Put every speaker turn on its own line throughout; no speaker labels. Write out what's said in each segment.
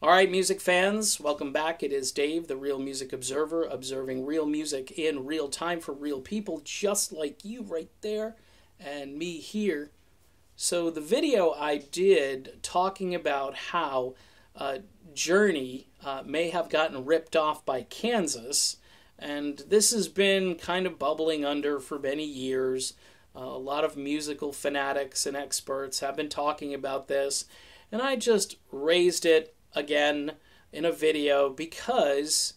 All right, music fans, welcome back. It is Dave, the Real Music Observer, observing real music in real time for real people, just like you right there and me here. So the video I did talking about how Journey may have gotten ripped off by Kansas, and this has been kind of bubbling under for many years. A lot of musical fanatics and experts have been talking about this, and I just raised it again in a video because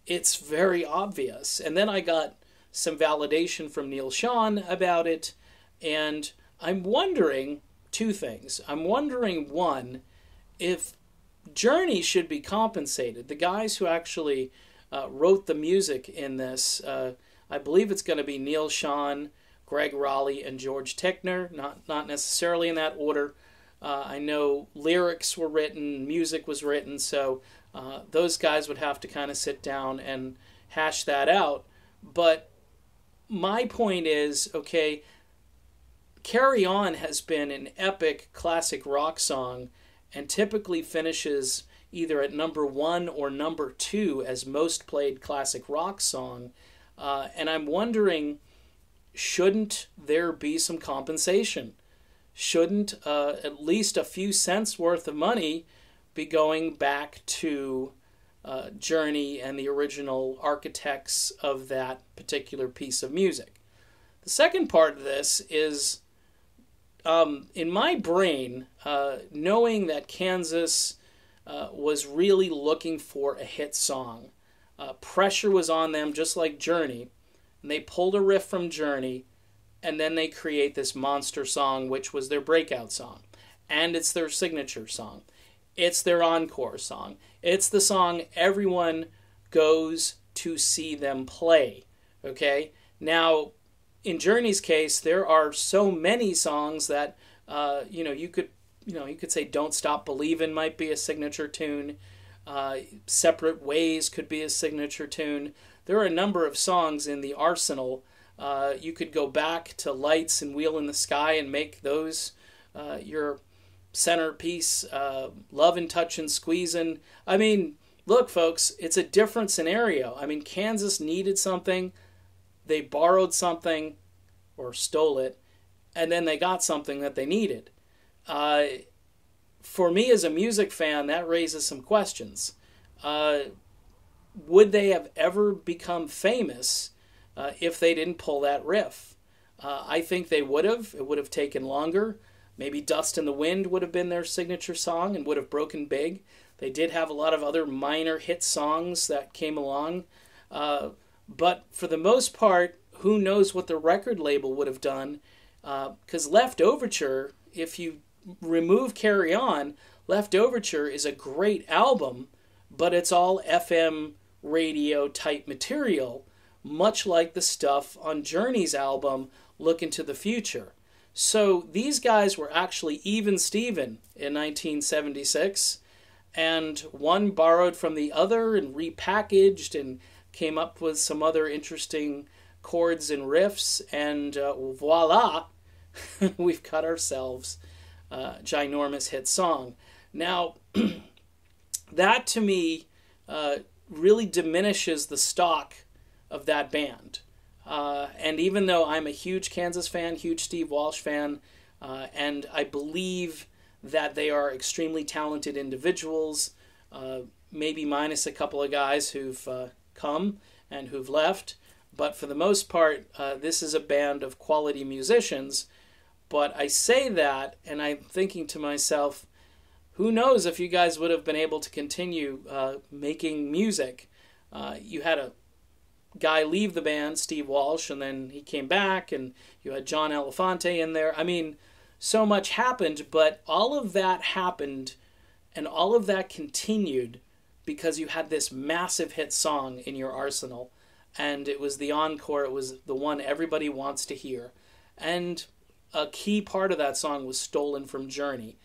it's very obvious. And then I got some validation from Neil Sean about it, and I'm wondering two things. I'm wondering, one, if Journey should be compensated. The guys who actually wrote the music in this, I believe it's going to be Neil Sean, Greg Raleigh, and George Tickner, not necessarily in that order. I know lyrics were written, music was written, so those guys would have to kind of sit down and hash that out. But my point is, okay, Carry On has been an epic classic rock song and typically finishes either at number 1 or number 2 as most played classic rock song. And I'm wondering, shouldn't there be some compensation? Shouldn't at least a few cents worth of money be going back to Journey and the original architects of that particular piece of music? The second part of this is, in my brain, knowing that Kansas was really looking for a hit song, pressure was on them just like Journey, and they pulled a riff from Journey, and then they create this monster song, which was their breakout song. And it's their signature song. It's their encore song. It's the song everyone goes to see them play. Okay? Now, in Journey's case, there are so many songs that, you could say Don't Stop Believin' might be a signature tune. Separate Ways could be a signature tune. There are a number of songs in the arsenal. You could go back to Lights and Wheel in the Sky and make those your centerpiece. Lovin', Touchin', Squeezin'. I mean, look, folks, it's a different scenario. I mean, Kansas needed something. They borrowed something or stole it, and then they got something that they needed. For me as a music fan, that raises some questions. Would they have ever become famous if they didn't pull that riff? I think they would have. It would have taken longer. Maybe Dust in the Wind would have been their signature song and would have broken big. They did have a lot of other minor hit songs that came along. But for the most part, who knows what the record label would have done? Because Left Overture, if you remove Carry On, Left Overture is a great album, but it's all FM radio type material, much like the stuff on Journey's album, Look Into the Future. So these guys were actually even-steven in 1976, and one borrowed from the other and repackaged and came up with some other interesting chords and riffs, and voila, we've got ourselves a ginormous hit song. Now, that to me really diminishes the stock of that band. And even though I'm a huge Kansas fan, huge Steve Walsh fan, and I believe that they are extremely talented individuals, maybe minus a couple of guys who've come and who've left, but for the most part, this is a band of quality musicians. But I say that, and I'm thinking to myself, who knows if you guys would have been able to continue making music. You had a guy leave the band, Steve Walsh, and then he came back, and you had John Elefante in there. I mean, so much happened, but all of that happened, and all of that continued because you had this massive hit song in your arsenal, and it was the encore. It was the one everybody wants to hear, and a key part of that song was stolen from Journey.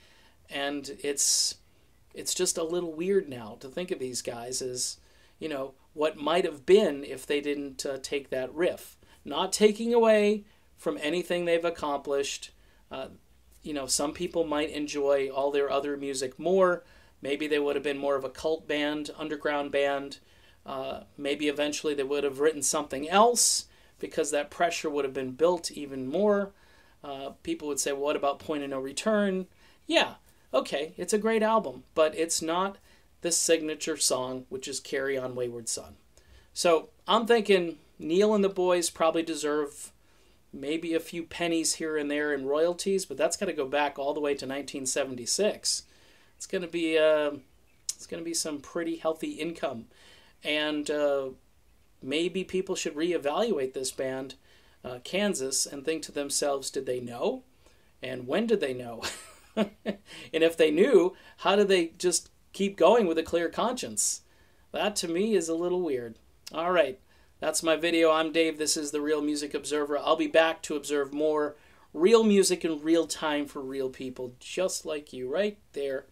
And it's just a little weird now to think of these guys as, what might have been if they didn't take that riff. Not taking away from anything they've accomplished. Some people might enjoy all their other music more. Maybe they would have been more of a cult band, underground band. Maybe eventually they would have written something else because that pressure would have been built even more. People would say, well, what about Point of No Return? Yeah, okay, it's a great album, but it's not the signature song, which is Carry On Wayward Son. So I'm thinking Neil and the boys probably deserve maybe a few pennies here and there in royalties, but that's got to go back all the way to 1976. It's going to be some pretty healthy income, and maybe people should reevaluate this band, Kansas, and think to themselves, did they know? And when did they know? And if they knew, how did they just keep going with a clear conscience? That to me is a little weird. All right, that's my video. I'm Dave. This is the Real Music Observer. I'll be back to observe more real music in real time for real people, just like you right there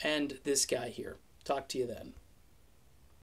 and this guy here. Talk to you then.